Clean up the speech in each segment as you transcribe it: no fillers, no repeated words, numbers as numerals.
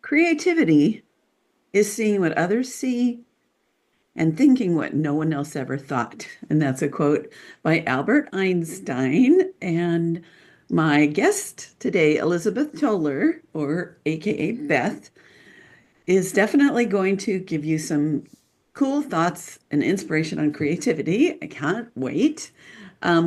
Creativity is seeing what others see and thinking what no one else ever thought. And that's a quote by Albert Einstein. And my guest today, Elizabeth Toller, or AKA Beth, is definitely going to give you some cool thoughts and inspiration on creativity. I can't wait.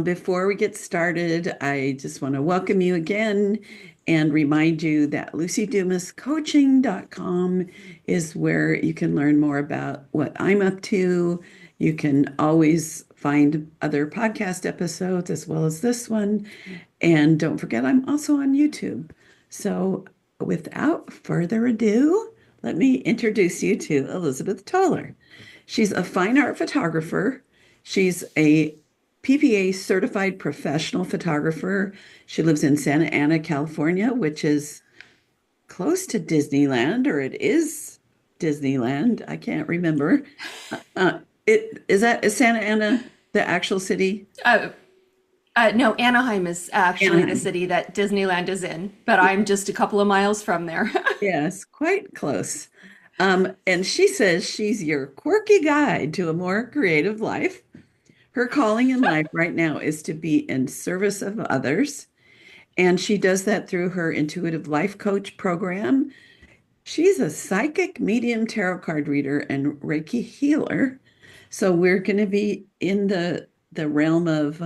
Before we get started, I just want to welcome you again and remind you that lucydumascoaching.com is where you can learn more about what I'm up to. You can always find other podcast episodes as well as this one. And don't forget, I'm also on YouTube. So without further ado, let me introduce you to Elizabeth Toller. She's a fine art photographer. She's a PPA certified professional photographer. She lives in Santa Ana, California, which is close to Disneyland, or it is Disneyland. I can't remember. Is Santa Ana the actual city? No, Anaheim is actually the Anaheim. city that Disneyland is in, but I'm just a couple of miles from there. Yes, quite close. And she says she's your quirky guide to a more creative life. Her calling in life right now is to be in service of others. And she does that through her intuitive life coach program. She's a psychic medium tarot card reader and Reiki healer. So we're going to be in the realm of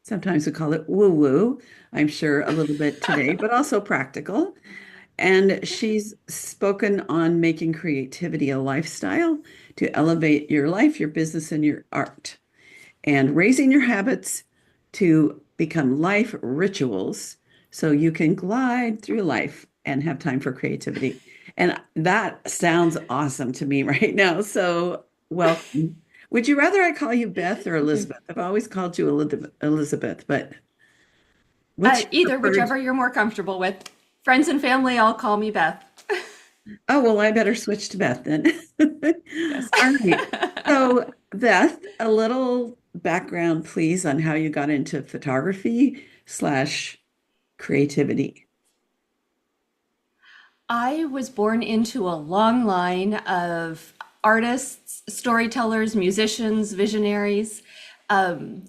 sometimes we call it woo woo, I'm sure a little bit today, but also practical. And she's spoken on making creativity a lifestyle to elevate your life, your business, and your art, and raising your habits to become life rituals so you can glide through life and have time for creativity. And that sounds awesome to me right now. So, welcome. Would you rather I call you Beth or Thank you. Elizabeth? I've always called you Elizabeth, but what's your Either, preferred? whichever you're more comfortable with. Friends and family all call me Beth. Oh, well, I better switch to Beth then. Yes. All right. So, Beth, a little background, please, on how you got into photography slash creativity. I was born into a long line of artists, storytellers, musicians, visionaries.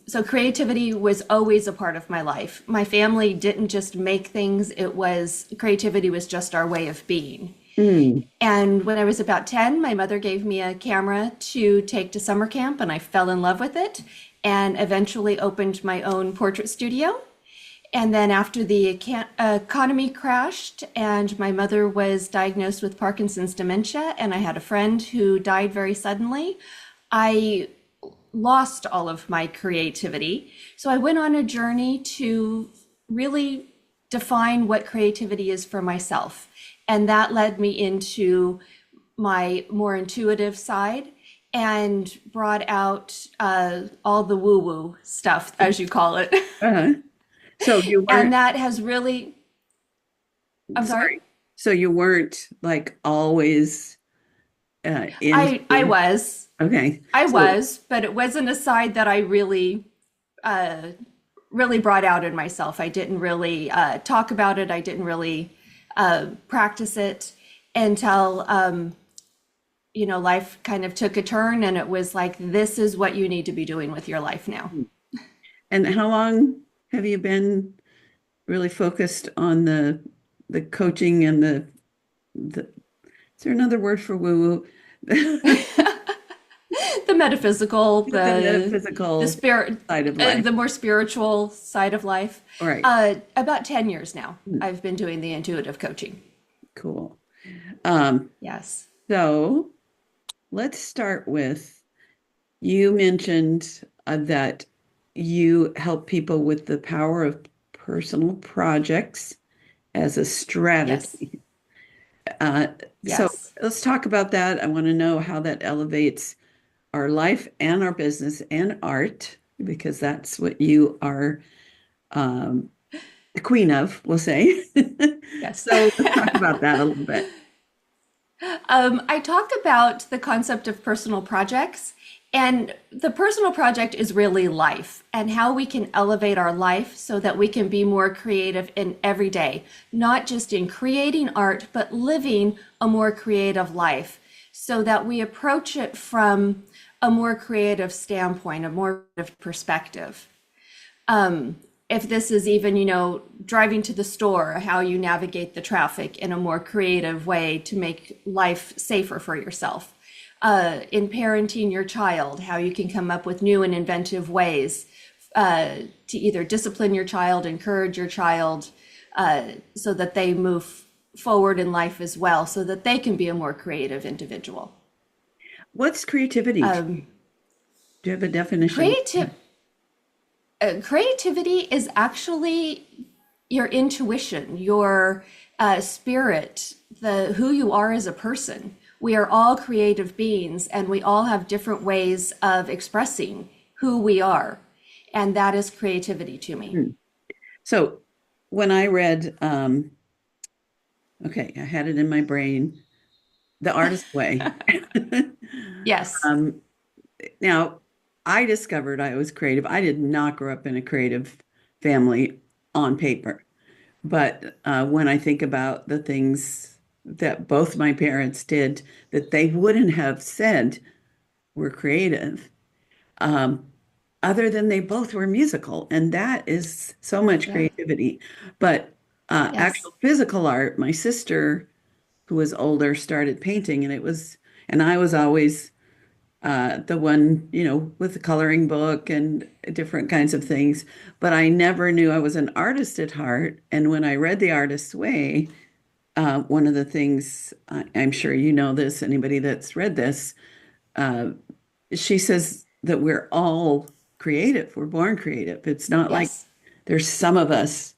So creativity was always a part of my life. My family didn't just make things, it was creativity was just our way of being. Mm, And when I was about 10, my mother gave me a camera to take to summer camp, and I fell in love with it and eventually opened my own portrait studio. And then after the economy crashed and my mother was diagnosed with Parkinson's dementia, and I had a friend who died very suddenly, I lost all of my creativity. So I went on a journey to really define what creativity is for myself. And that led me into my more intuitive side and brought out all the woo woo stuff, as you call it. uh-huh. So you And weren't, that has really, I'm sorry. sorry. So you weren't like always I into, was, okay. I So, was, but it wasn't a side that I uh, really brought out in myself. I didn't really talk about it. I didn't really practice it until life kind of took a turn, and it was like, this is what you need to be doing with your life now. and how long have you been really focused on the coaching and the is there another word for woo woo? The metaphysical, The the metaphysical spirit, side of life. the more spiritual side of life. All right. About 10 years now, Hmm, I've been doing the intuitive coaching. cool. Um, Yes. so let's start with you mentioned that you help people with the power of personal projects as a Yes. strategy. Uh, so Yes. let's talk about that. I want to know how that elevates our life and our business and art, because that's what you are um, the queen of, we'll say. Yes. So let's talk about that a little bit. I talk about the concept of personal projects And the personal project is really life and how we can elevate our life so that we can be more creative in every day, not just in creating art, but living a more creative life so that we approach it from a more creative standpoint, a more creative perspective. If this is even, driving to the store, how you navigate the traffic in a more creative way to make life safer for yourself. In parenting your child, how you can come up with new and inventive ways to either discipline your child, encourage your child, so that they move forward in life as well, so that they can be a more creative individual. What's creativity to you? Do you have a definition? Creative Creativity is actually your intuition, your spirit, the who you are as a person. We are all creative beings, and we all have different ways of expressing who we are, and that is creativity to me. Hmm. So when I read, okay, I had it in my brain, The Artist Way. Yes, Um, Now, I discovered I was creative. I did not grow up in a creative family on paper. But when I think about the things that both my parents did that they wouldn't have said were creative, um, other than they both were musical, and that is so much yeah, creativity. But yes, actual physical art, my sister, who was older, started painting, and I was always the one, with the coloring book and different kinds of things. But I never knew I was an artist at heart. And when I read The Artist's Way, one of the things, I'm sure you know this, anybody that's read this, uh, she says that we're all creative. We're born creative. It's not like yes, there's some of us.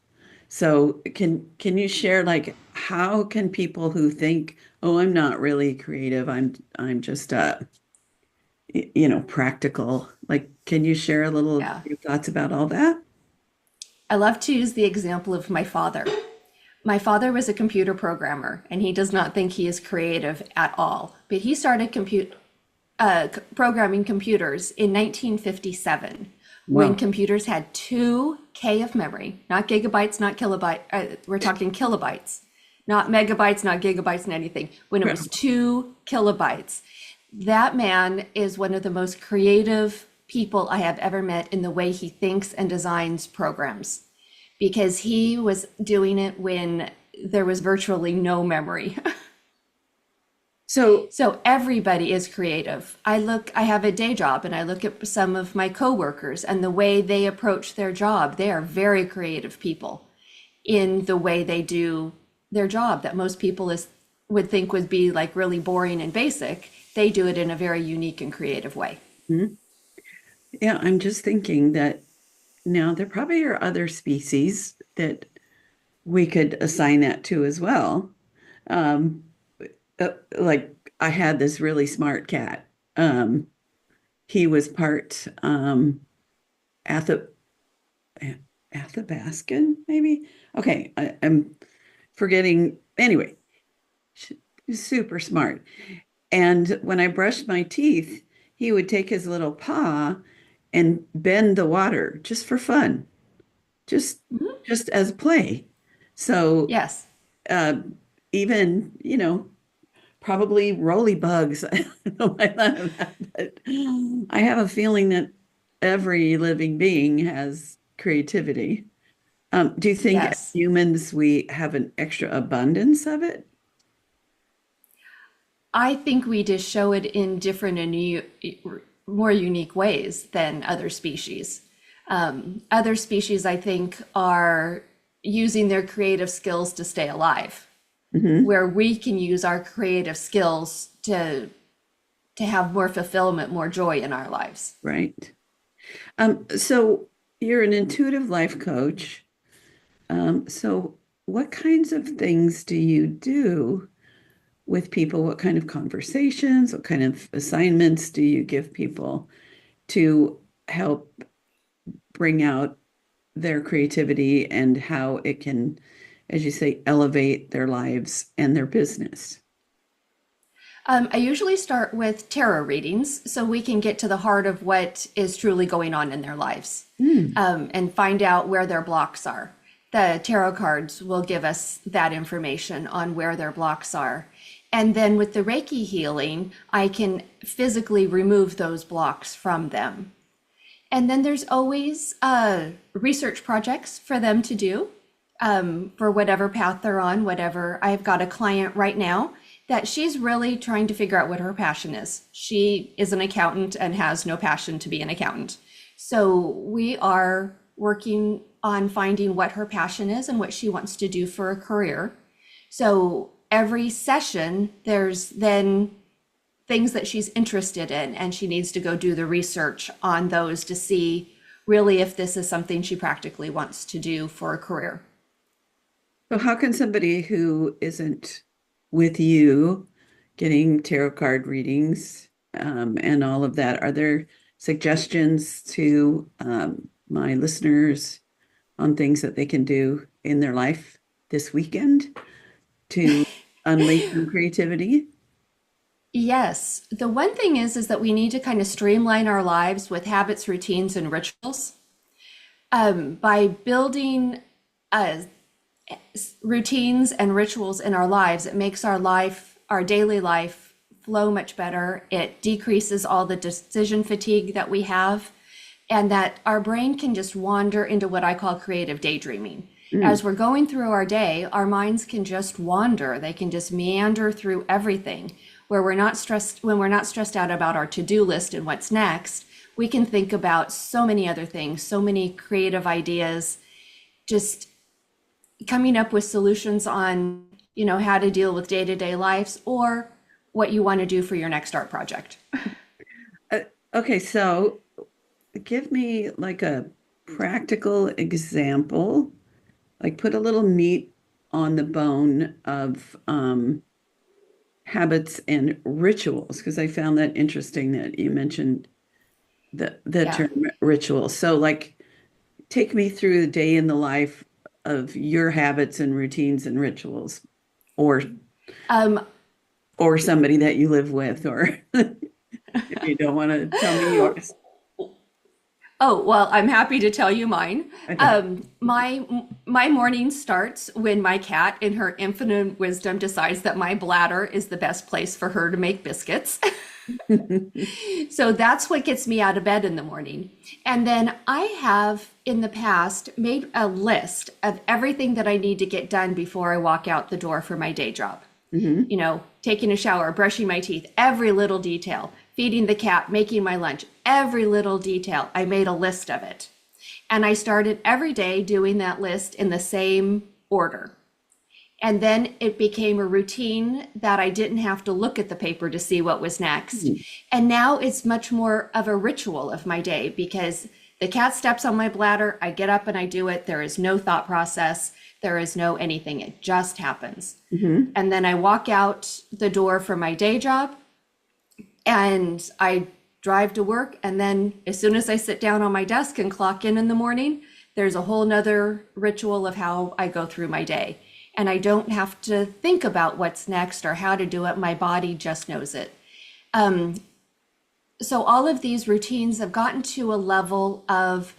So can you share like how can people who think, oh, I'm not really creative, I'm just practical. Like, can you share a little of yeah. your thoughts about all that? I love to use the example of my father. My father was a computer programmer, and he does not think he is creative at all. But he started programming computers in 1957 when Wow. computers had 2K of memory, not gigabytes, not kilobytes. We're talking kilobytes, not megabytes, not gigabytes, and anything. When it was 2 kilobytes, that man is one of the most creative people I have ever met in the way he thinks and designs programs because he was doing it when there was virtually no memory. So, So everybody is creative. I have a day job and I look at some of my coworkers and the way they approach their job. They are very creative people in the way they do their job that most people would think would be like really boring and basic. They do it in a very unique and creative way. mhm. Yeah, I'm just thinking that now there probably are other species that we could assign that to as well. Um, like I had this really smart cat. He was part Ath Athabascan, maybe. Okay, I'm forgetting. Anyway, super smart. And when I brushed my teeth, he would take his little paw and bend the water just for fun, just Mhm. just as play. So Yes, uh, even, probably roly bugs. I don't know why I thought of that, but I have a feeling that every living being has creativity. Do you think as yes. humans we have an extra abundance of it? I think we just show it in different and more unique ways than other species. Other species, I think, are using their creative skills to stay alive, Hmm. where we can use our creative skills to have more fulfillment, more joy in our lives. Right. So you're an intuitive life coach. So what kinds of things do you do with people? What kind of conversations, what kind of assignments do you give people to help bring out their creativity and how it can, as you say, elevate their lives and their business? I usually start with tarot readings so we can get to the heart of what is truly going on in their lives, Hmm. and find out where their blocks are. The tarot cards will give us that information on where their blocks are. And then with the Reiki healing, I can physically remove those blocks from them. And then there's always research projects for them to do, for whatever path they're on, whatever. I've got a client right now that she's really trying to figure out what her passion is. She is an accountant and has no passion to be an accountant. So we are working on finding what her passion is and what she wants to do for a career. So every session, there's then things that she's interested in, and she needs to go do the research on those to see really if this is something she practically wants to do for a career. So how can somebody who isn't with you getting tarot card readings and all of that, are there suggestions to my listeners on things that they can do in their life this weekend to unleash some creativity? Yes, the one thing is that we need to kind of streamline our lives with habits, routines, and rituals. By building uh, routines and rituals in our lives, it makes our life, our daily life, flow much better. It decreases all the decision fatigue that we have, and that our brain can just wander into what I call creative daydreaming. Mm. As we're going through our day, our minds can just wander. They can just meander through everything. Where we're not stressed, when we're not stressed out about our to-do list and what's next, we can think about so many other things, so many creative ideas, just coming up with solutions on, how to deal with day-to-day lives or what you want to do for your next art project. Uh, okay, so give me like a practical example, like put a little meat on the bone of habits and rituals, because I found that interesting that you mentioned the Yeah. term ritual. So like take me through the day in the life of your habits and routines and rituals, or Um, or somebody that you live with, or if you don't want to tell me yours. Oh, well, I'm happy to tell you mine. Okay. My morning starts when my cat, in her infinite wisdom, decides that my bladder is the best place for her to make biscuits. So that's what gets me out of bed in the morning. And then I have in the past made a list of everything that I need to get done before I walk out the door for my day job. Hmm. Taking a shower, brushing my teeth, every little detail, feeding the cat, making my lunch, every little detail. I made a list of it. And I started every day doing that list in the same order. And then it became a routine that I didn't have to look at the paper to see what was next. And now it's much more of a ritual of my day because the cat steps on my bladder, I get up and I do it. There is no thought process, there is no anything, it just happens. Hmm. And then I walk out the door for my day job and I drive to work. And then as soon as I sit down on my desk and clock in the morning, there's a whole nother ritual of how I go through my day. And I don't have to think about what's next or how to do it. My body just knows it. So all of these routines have gotten to a level of,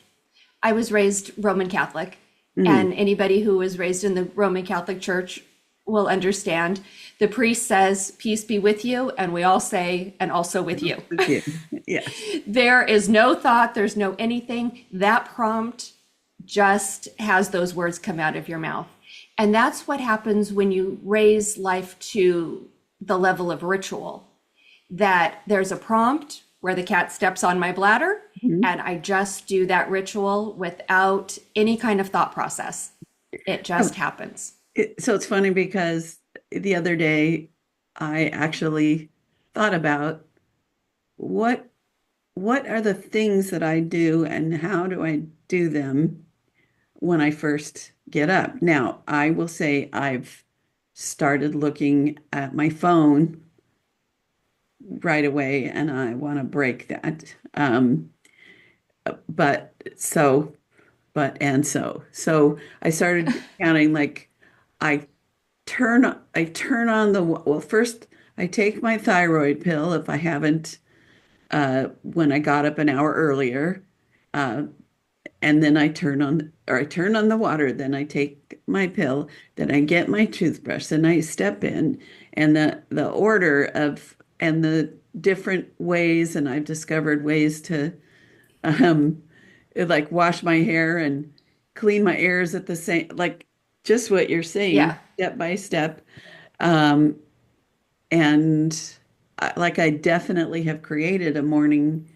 I was raised Roman Catholic, Hmm. and anybody who was raised in the Roman Catholic Church will understand. The priest says, "Peace be with you," and we all say, "and also with you." With you. Yes. There is no thought, there's no anything. That prompt just has those words come out of your mouth. And that's what happens when you raise life to the level of ritual, that there's a prompt where the cat steps on my bladder, Mhm. and I just do that ritual without any kind of thought process. It just happens. So it's funny because the other day I actually thought about what what are the things that I do and how do I do them when I first get up. Now, I will say I've started looking at my phone right away and I want to break that. But so, but and so. So I started counting like I I turn on the, well, first I take my thyroid pill if I haven't when I got up an hour earlier. Uh, and then I turn on the water, then I take my pill, then I get my toothbrush, then I step in, and the order of and the different ways, and I've discovered ways to um like wash my hair and clean my ears at the same, like just what you're saying, Yeah. step by step. Um, and like I definitely have created a morning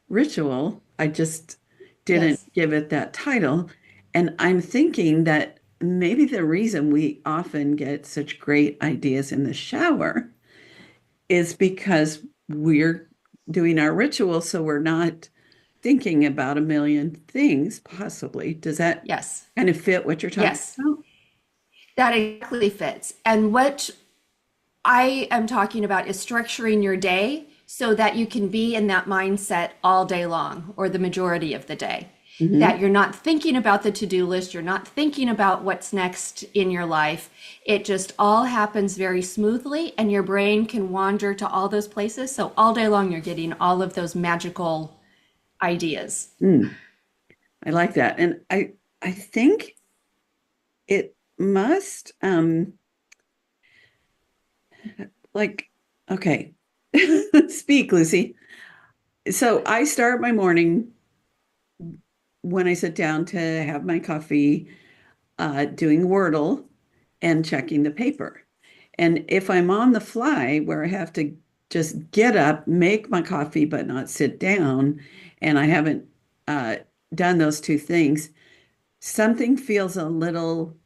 ritual. I just didn't Yes. give it that title. And I'm thinking that maybe the reason we often get such great ideas in the shower is because we're doing our ritual, so we're not thinking about a million things, possibly. Does that Yes. kind of fit what you're talking Yes. about? That exactly fits. And what I am talking about is structuring your day so that you can be in that mindset all day long or the majority of the day. Hmm. That you're not thinking about the to-do list, you're not thinking about what's next in your life. It just all happens very smoothly and your brain can wander to all those places. So all day long, you're getting all of those magical ideas. Mm, I like that. And I think it must like okay. Speak, Lucy. So I start my morning when I sit down to have my coffee, doing Wordle and checking the paper. And if I'm on the fly where I have to just get up, make my coffee, but not sit down, and I haven't uh, done those two things, something feels a little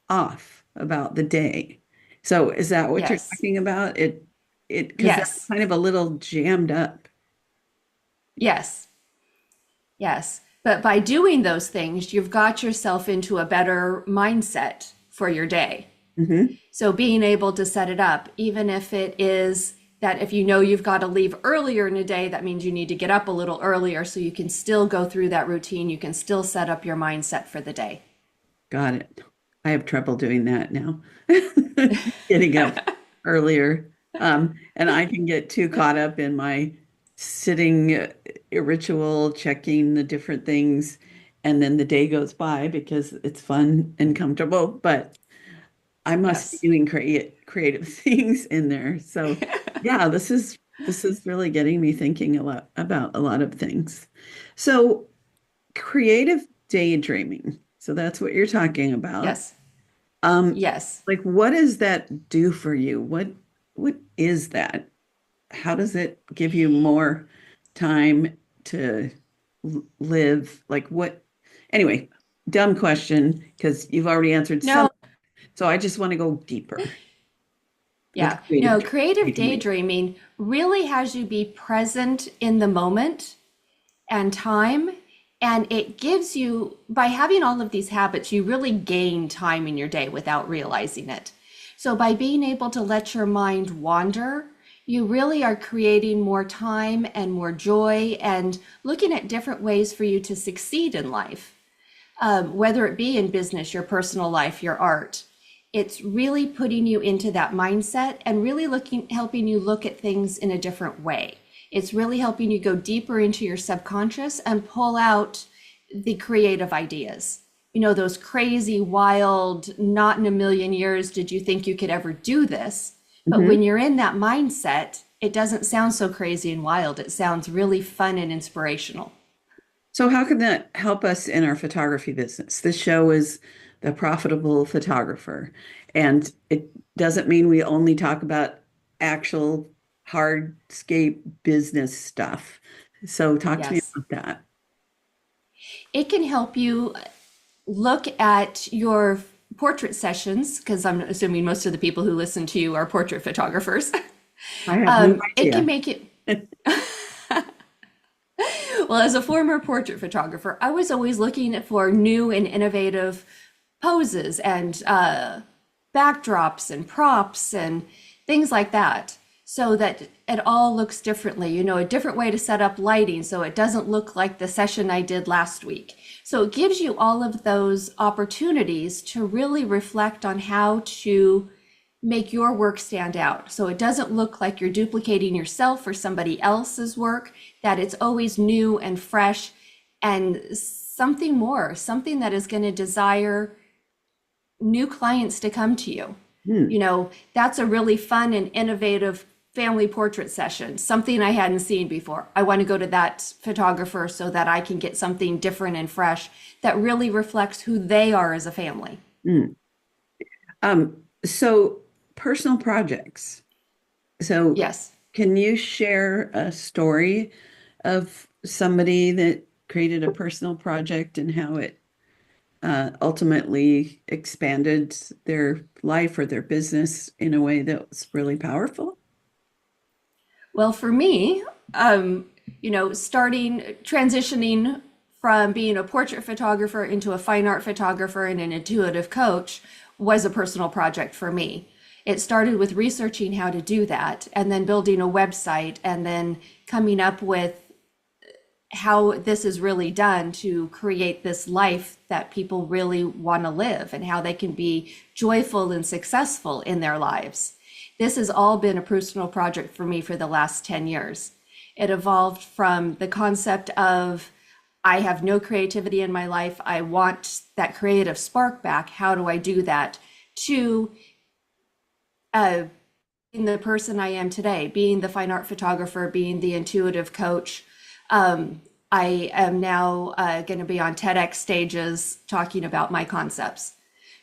off about the day. So is that what you're Yes. talking about? Because that's Yes. kind of a little jammed up. Yes. Yes. But by doing those things, you've got yourself into a better mindset for your day. Hmm. So being able to set it up, even if it is that if you know you've got to leave earlier in a day, that means you need to get up a little earlier so you can still go through that routine. You can still set up your mindset for the day. Got it. I have trouble doing that now. Getting up earlier. And I can get too caught up in my sitting ritual, checking the different things, and then the day goes by because it's fun and comfortable. But I must be Yes. doing creative things in there. So yeah, this is really getting me thinking a lot about a lot of things. So creative daydreaming. So that's what you're talking about. Yes. Um, Yes. like what does that do for you? What is that? How does it give you more time to live? Like what? Anyway, dumb question because you've already answered some. No, So I just want to go deeper with yeah. No, creative daydreaming. daydreaming really has you be present in the moment and time. And it gives you, by having all of these habits, you really gain time in your day without realizing it. So by being able to let your mind wander, you really are creating more time and more joy and looking at different ways for you to succeed in life, whether it be in business, your personal life, your art. It's really putting you into that mindset and really helping you look at things in a different way. It's really helping you go deeper into your subconscious and pull out the creative ideas. You know, those crazy, wild, not in a million years did you think you could ever do this? But Mhm. when you're in that mindset, it doesn't sound so crazy and wild. It sounds really fun and inspirational. So how can that help us in our photography business? This show is The Profitable Photographer, and it doesn't mean we only talk about actual hardscape business stuff. So talk to me Yes. about that. It can help you look at your portrait sessions, because I'm assuming most of the people who listen to you are portrait photographers. I have no It can idea. make it, well, as a former portrait photographer, I was always looking for new and innovative poses and backdrops and props and things like that so that it all looks differently, you know, a different way to set up lighting so it doesn't look like the session I did last week. So it gives you all of those opportunities to really reflect on how to make your work stand out. So it doesn't look like you're duplicating yourself or somebody else's work, that it's always new and fresh and something more, something that is going to desire new clients to come to you. Hmm. That's a really fun and innovative family portrait session, something I hadn't seen before. I want to go to that photographer so that I can get something different and fresh that really reflects who they are as a family. Hmm. So personal projects. So Yes. can you share a story of somebody that created a personal project and how it ultimately expanded their life or their business in a way that was really powerful? Well, for me, transitioning from being a portrait photographer into a fine art photographer and an intuitive coach was a personal project for me. It started with researching how to do that and then building a website and then coming up with how this is really done to create this life that people really want to live and how they can be joyful and successful in their lives. This has all been a personal project for me for the last 10 years. It evolved from the concept of I have no creativity in my life. I want that creative spark back. How do I do that? To being the person I am today, being the fine art photographer, being the intuitive coach. I am now going to be on TEDx stages talking about my concepts.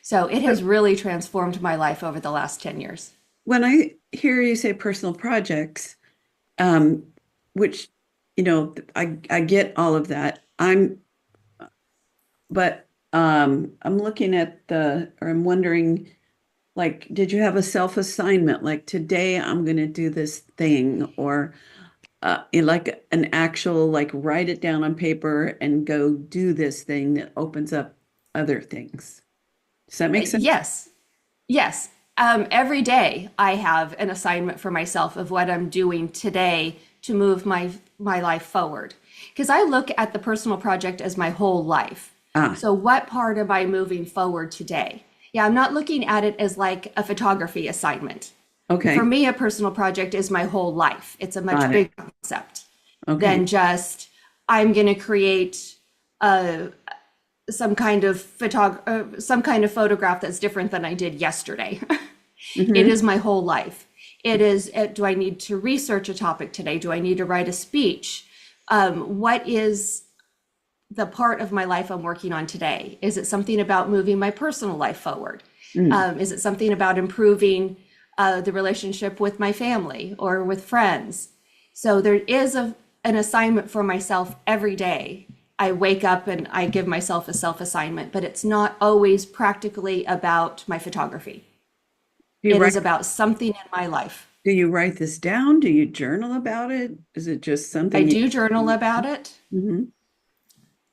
So it has really transformed my life over the last 10 years. When I hear you say personal projects, um, which, I get all of that. But I'm looking at or I'm wondering, like, did you have a self-assignment? Like today I'm going to do this thing, or like an actual, like write it down on paper and go do this thing that opens up other things. Does that make sense? Yes, yes. Every day I have an assignment for myself of what I'm doing today to move my life forward. Because I look at the personal project as my whole life. Ah, So what part am I moving forward today? Yeah, I'm not looking at it as like a photography assignment. For okay. me, a personal project is my whole life. It's a much Got it. bigger concept Okay. than just I'm going to create a some kind of photograph that's different than I did yesterday. It Hmm. is my whole life. It is, do I need to research a topic today? Do I need to write a speech? What is the part of my life I'm working on today? Is it something about moving my personal life forward? Mm. Is it something about improving the relationship with my family or with friends? So there is an assignment for myself every day. I wake up and I give myself a self assignment, but it's not always practically about my photography. Do you It write, is about something in my life. do you write this down? Do you journal about it? Is it just I something do journal you? about it. Hmm.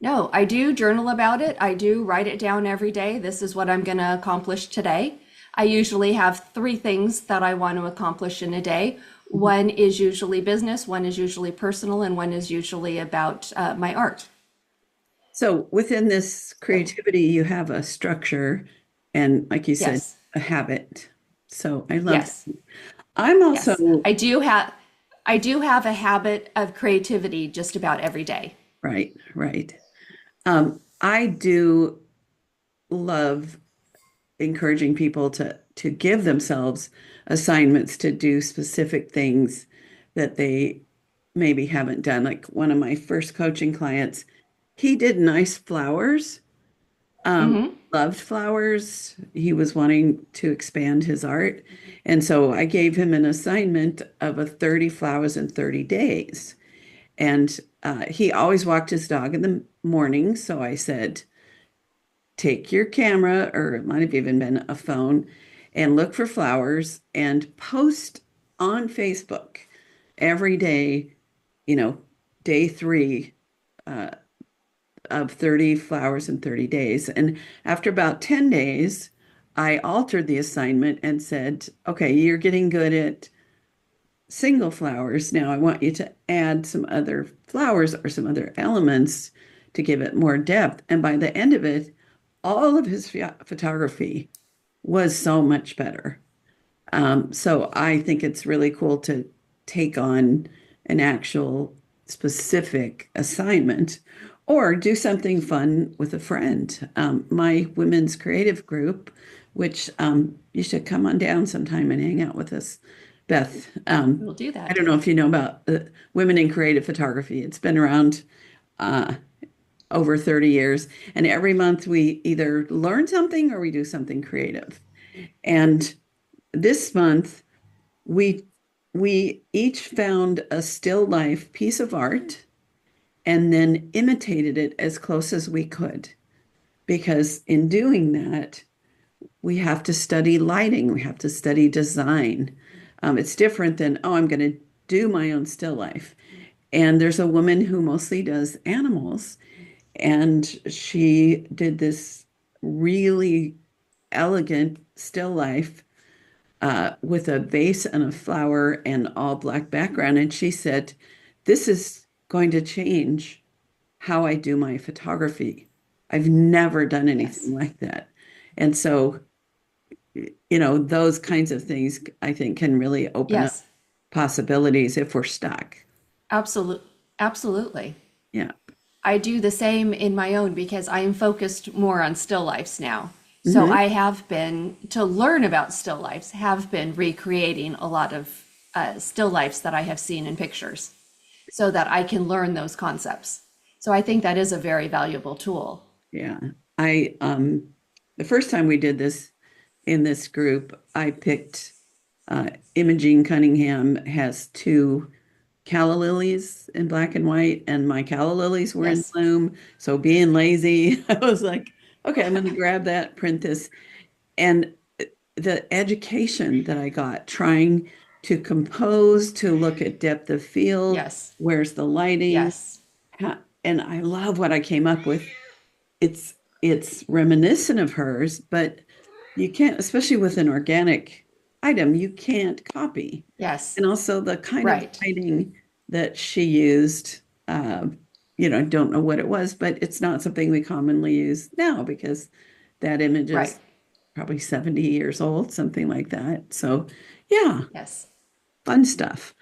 No, I do journal about it. I do write it down every day. This is what I'm going to accomplish today. I usually have three things that I want to accomplish in a day. One is usually business, one is usually personal, and one is usually about my art. So within this So, creativity, you have a structure and, like you said, yes, a habit. So I love yes, that. I'm yes. also, I do have a habit of creativity just about every day. right, right. I do love encouraging people to give themselves assignments to do specific things that they maybe haven't done. Like one of my first coaching clients, he did nice flowers, Hmm. loved flowers. He was wanting to expand his art. And so I gave him an assignment of a 30 flowers in 30 days. And he always walked his dog in the morning. So I said, take your camera, or it might have even been a phone, and look for flowers and post on Facebook every day, you know, day three uh, of 30 flowers in 30 days. And after about 10 days, I altered the assignment and said, okay, you're getting good at single flowers. Now I want you to add some other flowers or some other elements to give it more depth. And by the end of it, all of his photography was so much better. So I think it's really cool to take on an actual specific assignment or do something fun with a friend. My women's creative group, which you should come on down sometime and hang out with us, Beth. We'll do I that. don't know if you know about Women in Creative Photography. It's been around uh, over 30 years, and every month we either learn something or we do something creative. And this month, we we each found a still life piece of art and then imitated it as close as we could. Because in doing that, we have to study lighting, we have to study design. It's different than, oh, I'm going to do my own still life. And there's a woman who mostly does animals, and she did this really elegant still life with a vase and a flower and all black background. And she said, this is going to change how I do my photography. I've never done Yes. anything like that. And so, those kinds of things I think can really open up Yes. possibilities if we're stuck. Absolutely. Absolutely. Yeah. I do the same in my own because I am focused more on still lifes now. So Hmm. I have been, to learn about still lifes, have been recreating a lot of still lifes that I have seen in pictures so that I can learn those concepts. So I think that is a very valuable tool. Yeah. I the first time we did this in this group, I picked Imogene Cunningham has two calla lilies in black and white, and my calla lilies were in Yes. bloom. So being lazy, I was like, okay, I'm going to grab that, print this. And the education that I got trying to compose, to look at depth of field, Yes. where's the lighting, Yes. and I love what I came up with. It's reminiscent of hers, but you can't, especially with an organic item, you can't copy. Yes. And also the kind of Right. lighting that she used, don't know what it was, but it's not something we commonly use now because that image Right. is probably 70 years old, something like that. So yeah, Yes. fun stuff.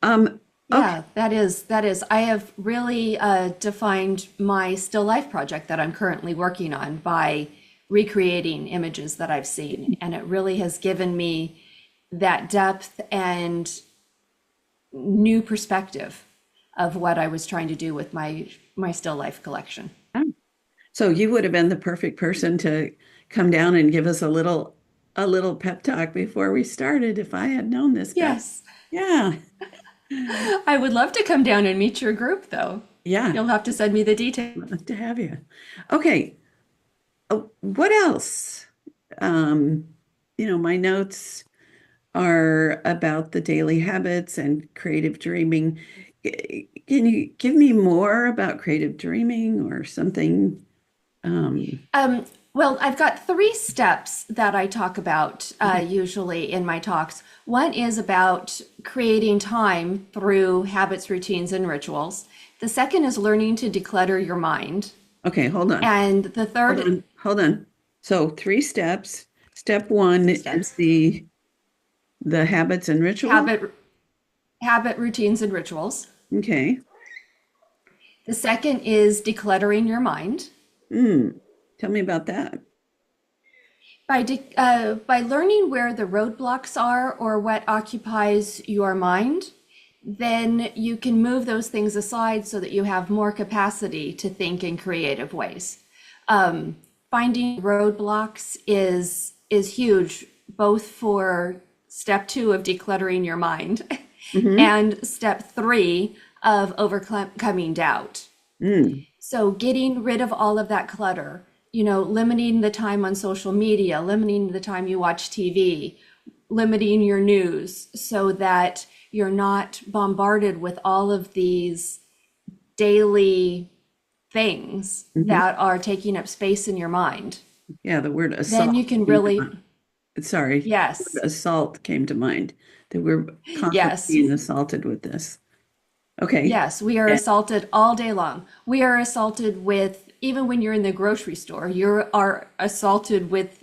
Um, okay. Yeah, that is. I have really defined my still life project that I'm currently working on by recreating images that I've seen, and it really has given me that depth and new perspective of what I was trying to do with my still life collection. So you would have been the perfect person to come down and give us a little pep talk before we started if I had known this, Beth. Yes, Yeah. I would love to come down and meet your group, though. Yeah. You'll have to send me the details. Love to have you. Okay. What else? My notes are about the daily habits and creative dreaming. Can you give me more about creative dreaming or something? Um, Well, I've got three steps that I talk about usually in my talks. One is about creating time through habits, routines, and rituals. The second is learning to declutter your mind. okay, hold on. And the Hold third, on. Hold on. So three steps. Step one three is steps, the habits and ritual. habit, habit, routines, and rituals. Okay. The second is decluttering your mind. Mm. Tell me about that. By learning where the roadblocks are or what occupies your mind, then you can move those things aside so that you have more capacity to think in creative ways. Finding roadblocks is huge, both for step two of decluttering your mind Hmm. and step three of overcoming doubt. Mm. So getting rid of all of that clutter, limiting the time on social media, limiting the time you watch TV, limiting your news so that you're not bombarded with all of these daily things Hmm. that are taking up space in your mind. Yeah, the word Then assault you can came to really, mind. Sorry, the yes, word assault came to mind. That we're constantly yes, being assaulted with this. Okay. yes, we are Eh, assaulted all day long. We are assaulted with, even when you're in the grocery store, you are assaulted with,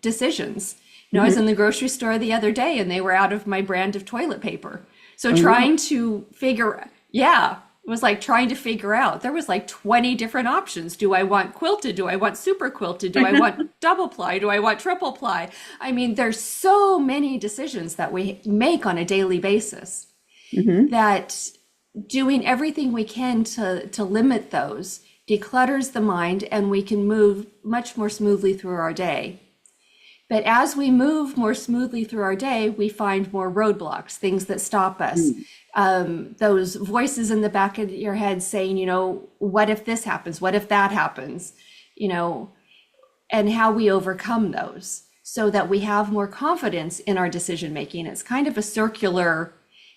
decisions. I was Hmm. in the grocery store the other day and they were out of my brand of toilet paper. So Oh, no. trying to figure, yeah, it was like trying to figure out. There was like 20 different options. Do I want quilted? Do I want super quilted? Do I want double ply? Do I want triple ply? I mean, there's so many decisions that we make on a daily basis Hmm. that doing everything we can to limit those declutters the mind and we can move much more smoothly through our day. But as we move more smoothly through our day, we find more roadblocks, things that stop us. Those voices in the back of your head saying, what if this happens? What if that happens? You know, and how we overcome those so that we have more confidence in our decision making. It's kind of a circular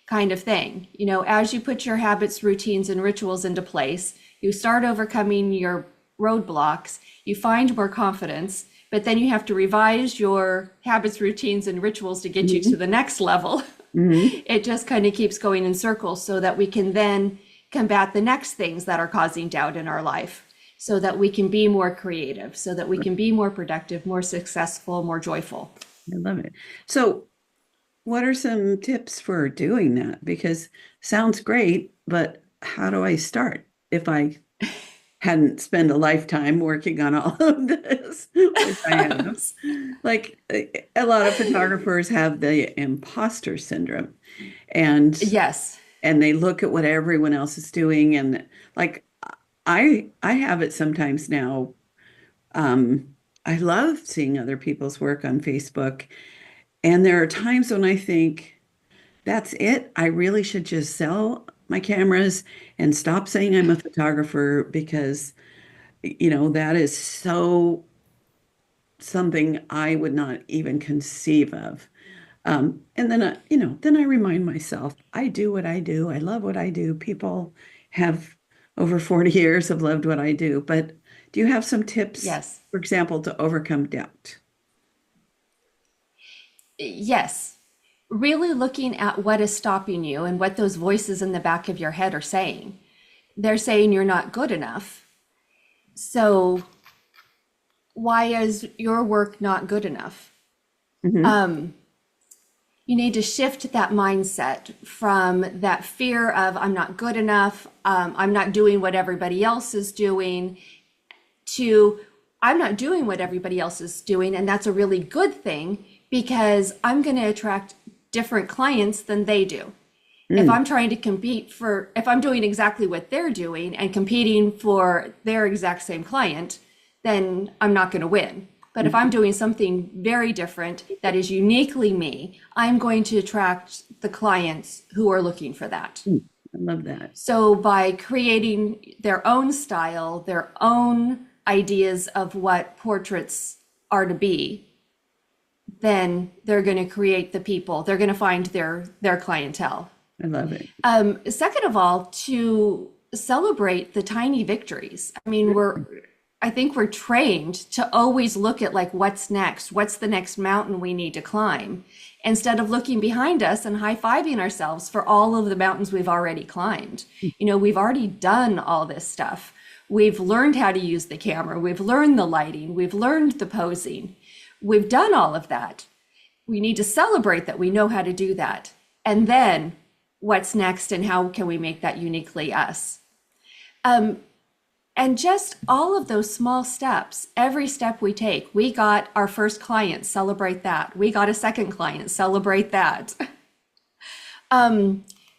kind of thing. As you put your habits, routines, and rituals into place, you start overcoming your roadblocks, you find more confidence, but then you have to revise your habits, routines, and rituals to get you to Hmm. the next level. Hmm. It just kind of keeps going in circles so that we can then combat the next things that are causing doubt in our life, so that we can be more creative, so that we can be more productive, more successful, more joyful. I love it. So, what are some tips for doing that? Because sounds great, but how do I start if I hadn't spent a lifetime working on all of this, which I have? Like a lot of photographers have the imposter syndrome, and Yes. they look at what everyone else is doing, and like I have it sometimes now. I love seeing other people's work on Facebook, and there are times when I think, that's it. I really should just sell my cameras and stop saying I'm a photographer because, that is so something I would not even conceive of. And then, then I remind myself, I do what I do. I love what I do. People have over 40 years have loved what I do. But do you have some tips, Yes. for example, to overcome doubt? Yes. Really looking at what is stopping you and what those voices in the back of your head are saying. They're saying you're not good enough. So, why is your work not good enough? Hmm. You need to shift that mindset from that fear of I'm not good enough, I'm not doing what everybody else is doing, to I'm not doing what everybody else is doing. And that's a really good thing because I'm going to attract different clients than they do. If Mm. I'm trying to compete if I'm doing exactly what they're doing and competing for their exact same client, then I'm not going to win. But if I'm doing something very different that is uniquely me, I'm going to attract the clients who are looking for that. Mm. I love that. So by creating their own style, their own ideas of what portraits are to be, then they're going to create the people. They're going to find their clientele. I love it. Second of all, to celebrate the tiny victories. I mean, I think we're trained to always look at like what's next, what's the next mountain we need to climb, instead of looking behind us and high-fiving ourselves for all of the mountains we've already climbed. We've already done all this stuff. We've learned how to use the camera, we've learned the lighting, we've learned the posing. We've done all of that. We need to celebrate that we know how to do that. And then what's next and how can we make that uniquely us? And just all of those small steps, every step we take, we got our first client, celebrate that. We got a second client, celebrate that.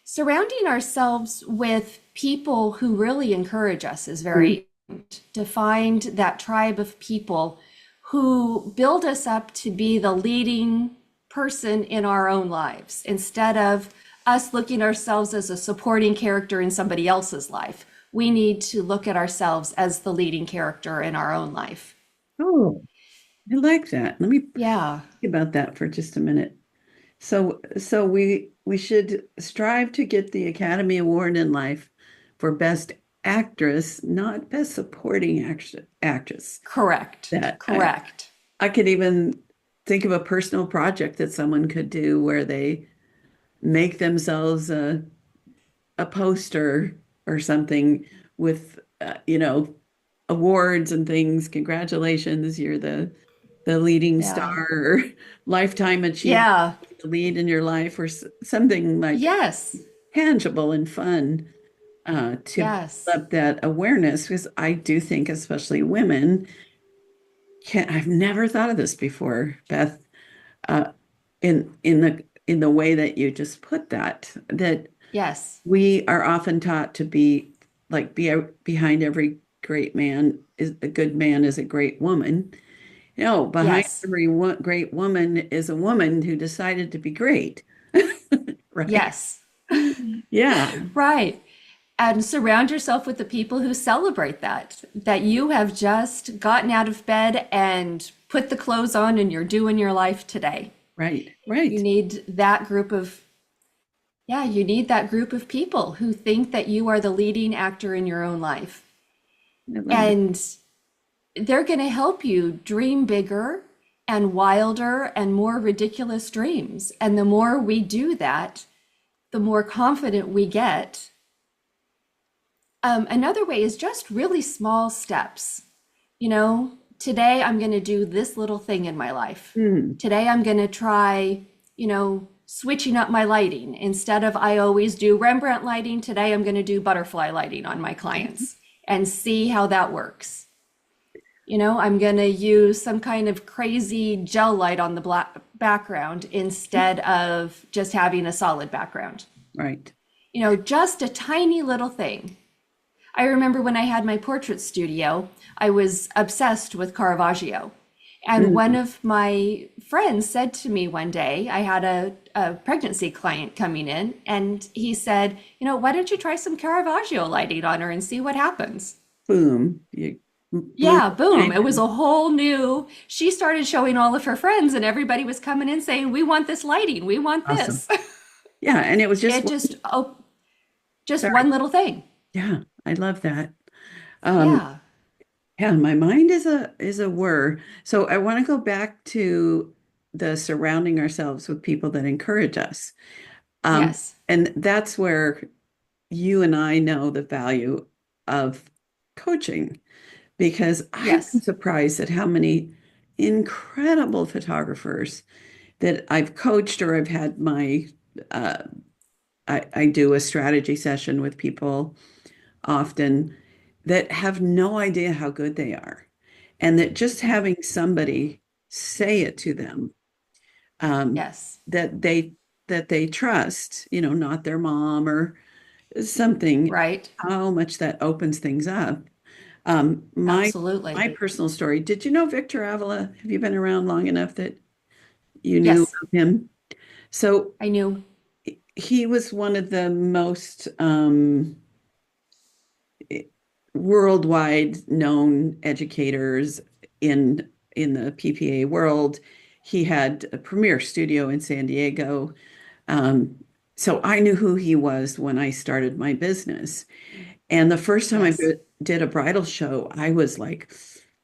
Surrounding ourselves with people who really encourage us is Mm. very important. To find that tribe of people who build us up to be the leading person in our own lives instead of us looking at ourselves as a supporting character in somebody else's life. We need to look at ourselves as the leading character in our own life. Oh, I like that. Let me Yeah, think about that for just a minute. So we should strive to get the Academy Award in life for Best Actress, not Best Supporting Actress. correct, That correct. I could even think of a personal project that someone could do where they make themselves a poster or something with awards and things. Congratulations, you're the the leading Yeah. star or lifetime achievement, Yeah. the lead in your life, or something like Yes. tangible and fun to build Yes. up that awareness. Because I do think, especially women, I've never thought of this before, Beth, uh, in the way that you just put that, that Yes. we are often taught to be like behind every great man is a good man is a great woman. No, behind Yes. every great woman is a woman who decided to be great, right? Yes. Yeah, Right. And surround yourself with the people who celebrate that, that you have just gotten out of bed and put the clothes on and you're doing your life today. right, You right. need that group of, yeah, you need that group of people who think that you are the leading actor in your own life. I love that. And they're going to help you dream bigger and wilder and more ridiculous dreams. And the more we do that, the more confident we get. Another way is just really small steps. You know, today I'm going to do this little thing in my life. Hmm. Today I'm going to try, switching up my lighting. Instead of I always do Rembrandt lighting, today I'm going to do butterfly lighting on my clients and see how that works. I'm going to use some kind of crazy gel light on the black background instead of just having a solid background. Right. Just a tiny little thing. I remember when I had my portrait studio, I was obsessed with Caravaggio. And one Hmm. of my friends said to me one day, I had a pregnancy client coming in, and he said, why don't you try some Caravaggio lighting on her and see what happens? Boom. You blew Yeah, my boom. mind. It was a whole new. She started showing all of her friends, and everybody was coming in saying, we want this lighting, we want Awesome. this. Yeah, and it was just It just, oh, just sorry. one little thing. Yeah, I love that. Um, Yeah. yeah, my mind is a whir. So I want to go back to the surrounding ourselves with people that encourage us. Um, Yes. and that's where you and I know the value of coaching because I've been Yes. surprised at how many incredible photographers that I've coached or I've had uh, I do a strategy session with people often that have no idea how good they are. And that just having somebody say it to them um, Yes. that they trust, not their mom or something, Right. how much that opens things up. My Absolutely. personal story. Did you know Victor Avila? Have you been around long enough that you knew Yes, of him? So I knew. he was one of the most worldwide known educators in the PPA world. He had a premier studio in San Diego. Um, so I knew who he was when I started my business. And the first time Yes. did a bridal show, I was like,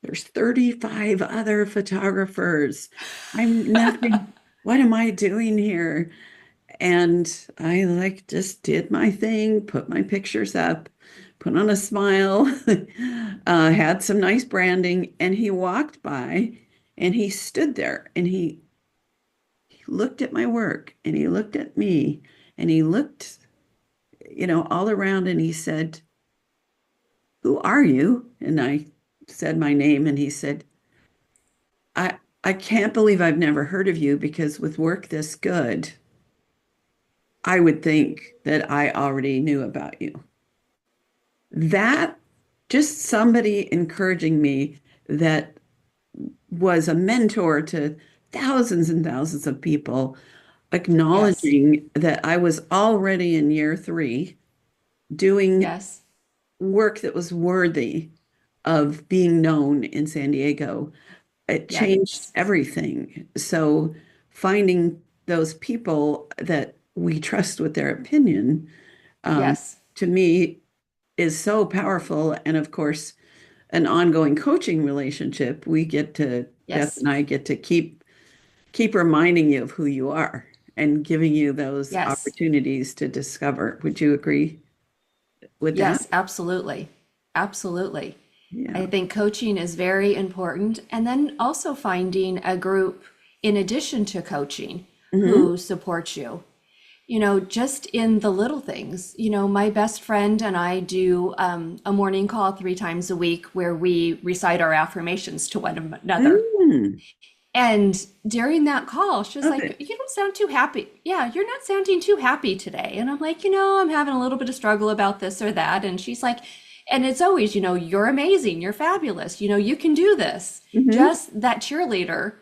there's 35 other photographers. I'm nothing. What am I doing here? And I like just did my thing, put my pictures up, put on a smile, had some nice branding, and he walked by and he stood there and he looked at my work and he looked at me and he looked, all around and he said, "Who are you?" And I said my name and he said, I can't believe I've never heard of you because with work this good, I would think that I already knew about you. That just somebody encouraging me that was a mentor to thousands and thousands of people, Yes. acknowledging that I was already in year three doing Yes. work that was worthy of being known in San Diego. It changed Yes. everything. So finding those people that we trust with their opinion, Yes. to me is so powerful. And of course, an ongoing coaching relationship, Beth Yes. and I get to keep reminding you of who you are and giving you those Yes. opportunities to discover. Would you agree with that? Yes. Absolutely. Absolutely. Yeah. I think coaching is very important. And then also finding a group in addition to coaching Hmm. who supports you. Just in the little things. My best friend and I do a morning call 3 times a week where we recite our affirmations to one another. Mm. And during that call, she was Love like, it. "You don't sound too happy. Yeah, you're not sounding too happy today." And I'm like, I'm having a little bit of struggle about this or that. And she's like, and it's always, you're amazing. You're fabulous. You can do this. Hmm. Just that cheerleader,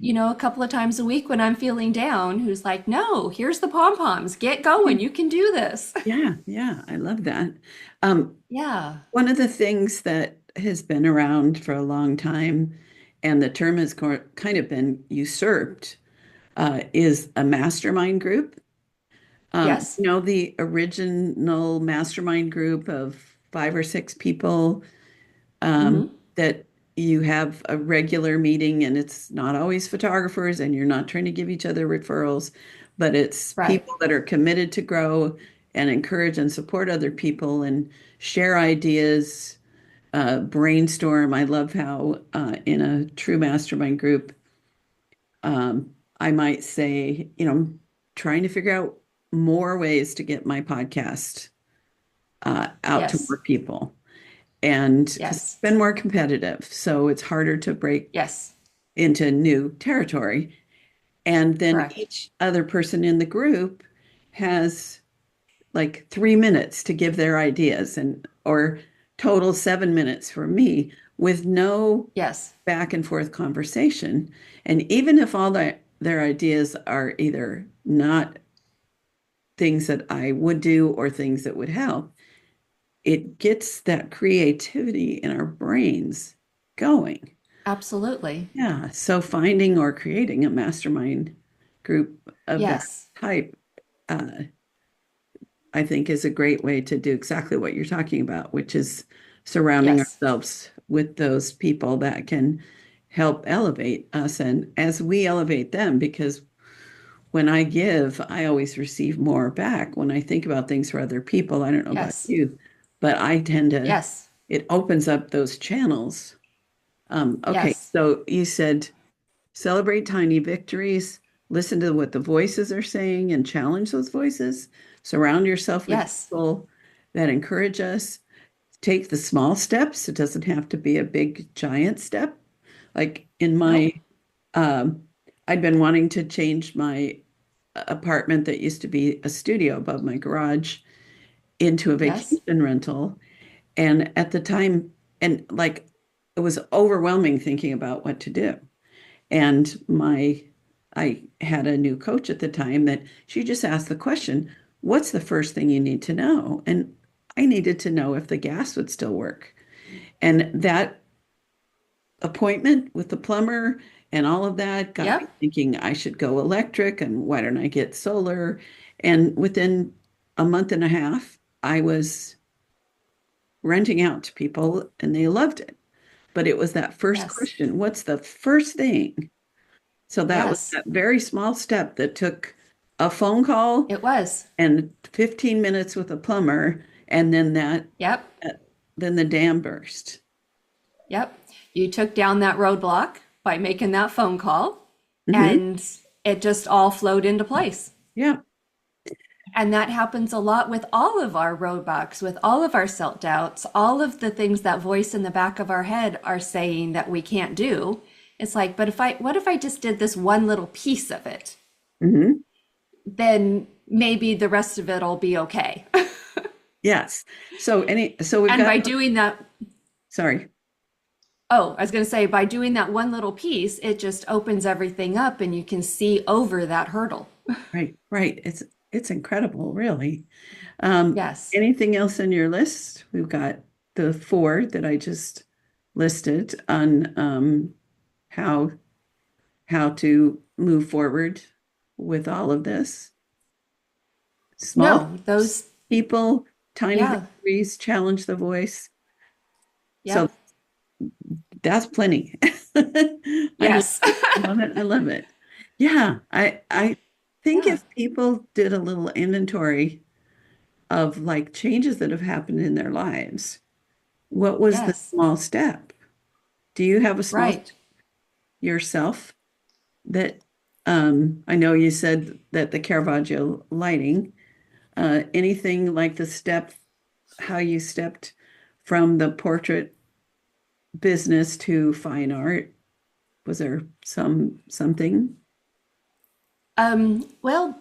a couple of times a week when I'm feeling down, who's like, "No, here's the pom poms. Get going. You can do this." Yeah, yeah, I love that. Um, Yeah. One of the things that has been around for a long time, and the term has kind of been usurped, is a mastermind group. Yes. The original mastermind group of 5 or 6 people, Mm-hmm. that you have a regular meeting, and it's not always photographers, and you're not trying to give each other referrals, but it's Right. people that are committed to grow and encourage and support other people and share ideas, brainstorm. I love how in a true mastermind group, I might say, trying to figure out more ways to get my podcast out to Yes. more people. And because it's Yes. been more competitive, so it's harder to break Yes. into new territory. And then Correct. each other person in the group has like 3 minutes to give their ideas, and or total 7 minutes for me, with no Yes. back and forth conversation. And even if their ideas are either not things that I would do or things that would help, it gets that creativity in our brains going. Absolutely. Yeah. So finding or creating a mastermind group of that Yes. type, uh, I think, is a great way to do exactly what you're talking about, which is surrounding Yes. ourselves with those people that can help elevate us, and as we elevate them, because when I give, I always receive more back. When I think about things for other people, I don't know about Yes. you, but I tend to, Yes. it opens up those channels. Okay, Yes. so you said celebrate tiny victories, listen to what the voices are saying and challenge those voices, surround yourself with Yes. people that encourage us, take the small steps. It doesn't have to be a big, giant step. Like in my, Nope. um, I'd been wanting to change my apartment that used to be a studio above my garage into a Yes. vacation rental. And at the time, and like it was overwhelming thinking about what to do. And I had a new coach at the time that she just asked the question, what's the first thing you need to know? And I needed to know if the gas would still work. And that appointment with the plumber and all of that got me Yep. thinking I should go electric, and why don't I get solar? And within a month and a half, I was renting out to people and they loved it. But it was that first Yes. question, what's the first thing? So that was Yes. that very small step that took a phone call It was. and 15 minutes with a plumber, and then Yep. then the dam burst. Yep. You took down that roadblock by making that phone call, Hmm. and it just all flowed into place. Yeah. And that happens a lot with all of our roadblocks, with all of our self doubts, all of the things that voice in the back of our head are saying that we can't do. It's like, but what if I just did this one little piece of it? Hmm. Then maybe the rest of it'll be okay. Yes. So we've And got, by doing that, sorry. oh, I was going to say, by doing that one little piece, it just opens everything up and you can see over that hurdle. Right, right. It's incredible, really. Um, Yes. Anything else on your list? We've got the four that I just listed on how how to move forward with all of this. Small No, steps, those, people, tiny yeah. victories, challenge the voice. So Yep. that's plenty. I love Yes. it. I love it. I love it. Yeah, I think Yeah. if people did a little inventory of like changes that have happened in their lives, what was the Yes, small step? Do you have a small step right. yourself that I know you said that the Caravaggio lighting, anything like the step, how you stepped from the portrait business to fine art? Was there something? Well,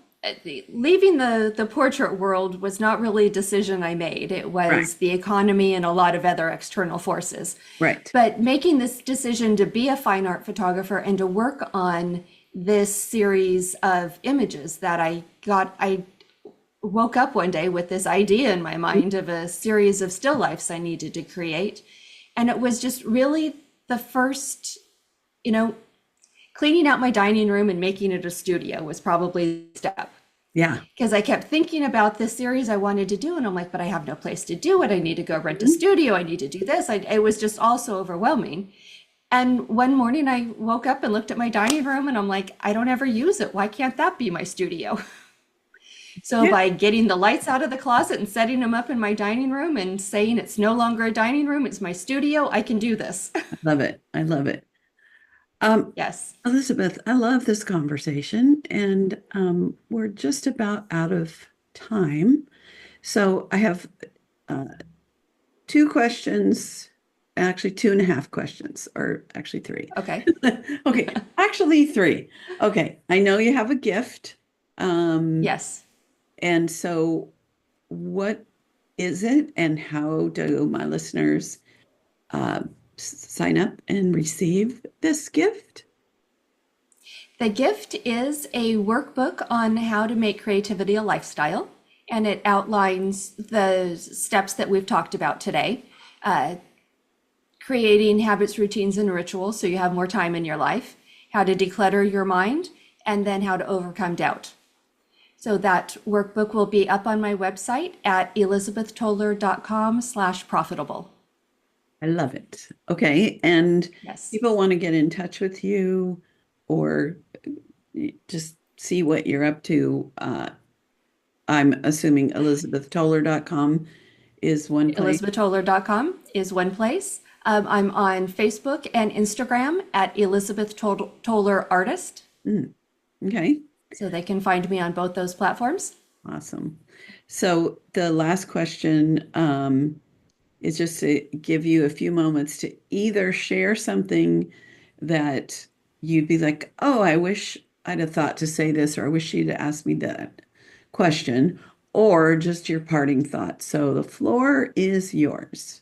leaving the portrait world was not really a decision I made. It Right, was the economy and a lot of other external forces. right. But making this decision to be a fine art photographer and to work on this series of images that I woke up one day with this idea in my mind of a series of still lifes I needed to create. And it was just really the first, you know, cleaning out my dining room and making it a studio was probably the step. Yeah. Because I kept thinking about this series I wanted to do, and I'm like, but I have no place to do it. I need to go rent a Mhm. studio. I need to do this. It was just all so overwhelming. And one morning I woke up and looked at my dining room, and I'm like, I don't ever use it. Why can't that be my studio? So Yeah, by getting the lights out of the closet and setting them up in my dining room and saying it's no longer a dining room, it's my studio, I can do this. I love it. I love it. Um, Yes. Elizabeth, I love this conversation, and we're just about out of time. So I have uh, two questions, actually two and a half questions, or actually three. Okay. Okay, actually three. Okay, I know you have a gift. Um, Yes. and so what is it, and how do my listeners uh, sign up and receive this gift? The gift is a workbook on how to make creativity a lifestyle, and it outlines the steps that we've talked about today. Uh, Creating habits, routines, and rituals so you have more time in your life, how to declutter your mind, and then how to overcome doubt. So that workbook will be up on my website at elizabethtoller.com/profitable. I love it. Okay, and Yes. people want to get in touch with you or just see what you're up to. I'm assuming elizabethtoller.com is one place. elizabethtoller.com is one place. I'm on Facebook and Instagram at Elizabeth Toller Artist, Mm, okay, so they can find me on both those platforms. awesome. So the last question is just to give you a few moments to either share something that you'd be like, oh, I wish I'd have thought to say this, or I wish you'd asked me that question, or just your parting thoughts. So the floor is yours.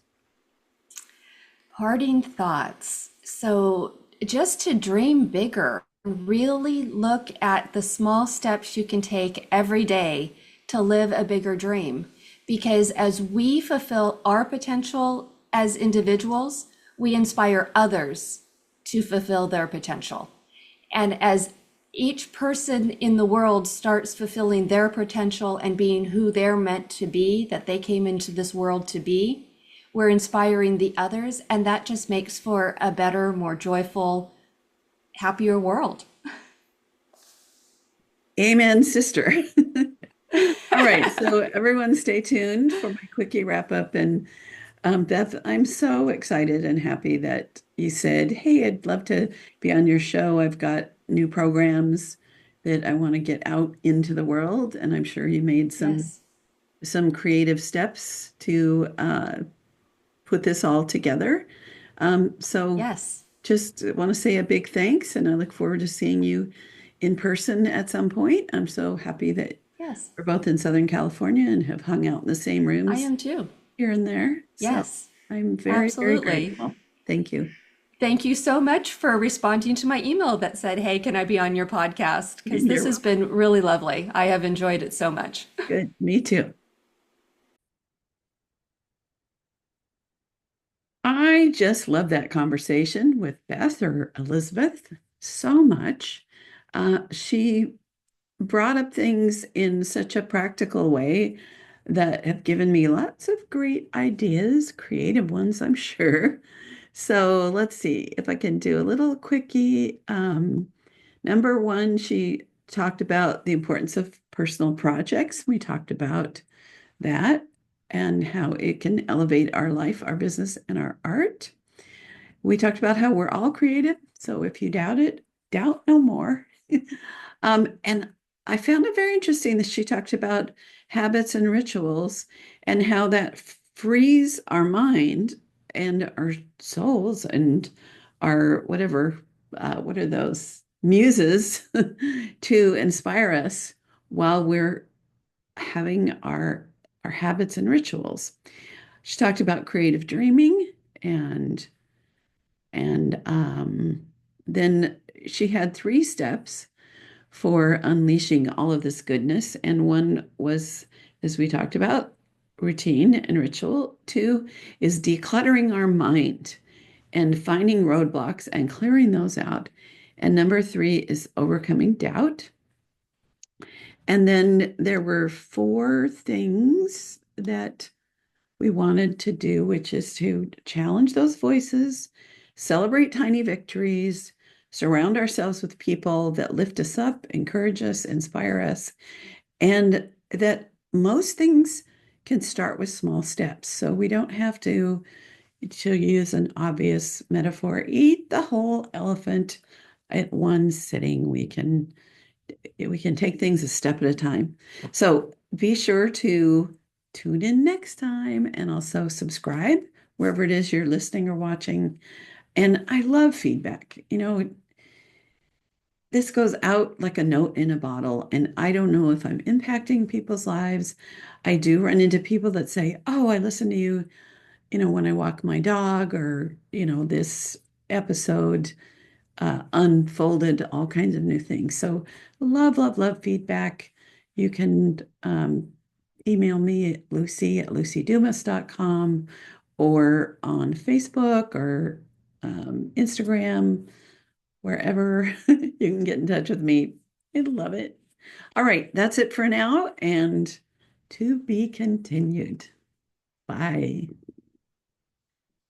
Parting thoughts. So, just to dream bigger, really look at the small steps you can take every day to live a bigger dream. Because as we fulfill our potential as individuals, we inspire others to fulfill their potential. And as each person in the world starts fulfilling their potential and being who they're meant to be, that they came into this world to be, we're inspiring the others, and that just makes for a better, more joyful, happier world. Amen, sister. All right, so everyone stay tuned for my quickie wrap up. And Beth, I'm so excited and happy that you said, hey, I'd love to be on your show. I've got new programs that I want to get out into the world. And I'm sure you made Yes, some creative steps to put this all together. So yes, just want to say a big thanks, and I look forward to seeing you in person at some point. I'm so happy that yes. we're both in Southern California and have hung out in the same I rooms am too. here and there. So Yes, I'm very, very absolutely. grateful. Thank you. Thank you so much for responding to my email that said, hey, can I be on your podcast? Because this You're has welcome. been really lovely. I have enjoyed it so much. Good. Me too. I just love that conversation with Beth or Elizabeth so much. She brought up things in such a practical way that have given me lots of great ideas, creative ones, I'm sure. So let's see if I can do a little quickie. Number one, she talked about the importance of personal projects. We talked about that. and how it can elevate our life, our business, and our art. We talked about how we're all creative. So if you doubt it, doubt no more. And I found it very interesting that she talked about habits and rituals and how that frees our mind and our souls and our whatever, what are those muses to inspire us while we're having our habits and rituals. She talked about creative dreaming and and then she had 3 steps for unleashing all of this goodness. And one was, as we talked about, routine and ritual. 2 is decluttering our mind and finding roadblocks and clearing those out. And number 3 is overcoming doubt. And then there were 4 things that we wanted to do, which is to challenge those voices, celebrate tiny victories, surround ourselves with people that lift us up, encourage us, inspire us, and that most things can start with small steps. So we don't have to use an obvious metaphor, eat the whole elephant at one sitting. We can take things a step at a time. So be sure to tune in next time and also subscribe wherever it is you're listening or watching. And I love feedback. This goes out like a note in a bottle, and I don't know if I'm impacting people's lives. I do run into people that say, "Oh, I listen to you, when I walk my dog," or, this episode unfolded all kinds of new things. So love, love, love feedback. You can email me at lucy@lucydumas.com or on Facebook or Instagram, wherever you can get in touch with me. I'd love it. All right, that's it for now, and to be continued. Bye.